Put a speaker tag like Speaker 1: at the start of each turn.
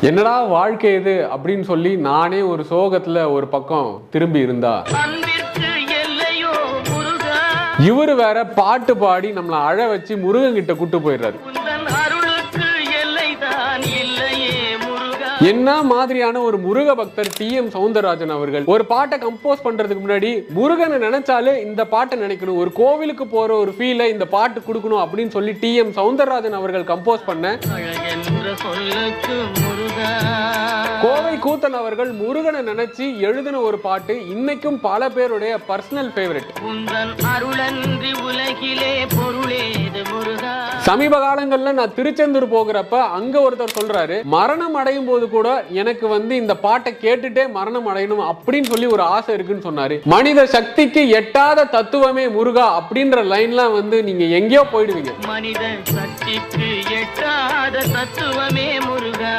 Speaker 1: என்னடா வாழ்க்கை இது அப்படின்னு சொல்லி நானே ஒரு சோகத்துல ஒரு பக்கம் திரும்பி இருந்தா, இவரு வேற பாட்டு பாடி நம்மளை அழ வச்சு முருகன் கிட்ட கூட்டு போயிடுறாரு. என்ன மாதிரியான ஒரு முருக பக்தர் TM சௌந்தரராஜன் அவர்கள் ஒரு பாட்டை கம்போஸ் பண்றதுக்கு முன்னாடி முருகனை நினைச்சாலே இந்த பாட்டை நினைக்கணும், ஒரு கோவிலுக்கு போற ஒரு ஃபீலை இந்த பாட்டு கொடுக்கணும் அப்படின்னு சொல்லி TM சௌந்தரராஜன் அவர்கள் கம்போஸ் பண்ண கோவை கூத்தன் அவர்கள் முருகனை நினைச்சு எழுதின ஒரு பாட்டு இன்னைக்கும் பல பேருடைய பர்சனல் ஃபேவரட். சமீப காலங்கள்ல நான் திருச்செந்தூர் போகிறப்ப அங்க ஒருத்தர் சொல்றாரு, மரணம் அடையும் போது கூட எனக்கு இந்த பாட்டை கேட்டுட்டே மரணம் அடையணும் அப்படின்னு சொல்லி ஒரு ஆசை இருக்குன்னு சொன்னாரு. மனித சக்திக்கு எட்டாத தத்துவமே முருகா அப்படின்ற லைன்லாம் நீங்க எங்கேயோ போயிடுவீங்க.
Speaker 2: மனித சக்திக்கு எட்டாத தத்துவமே முருகா.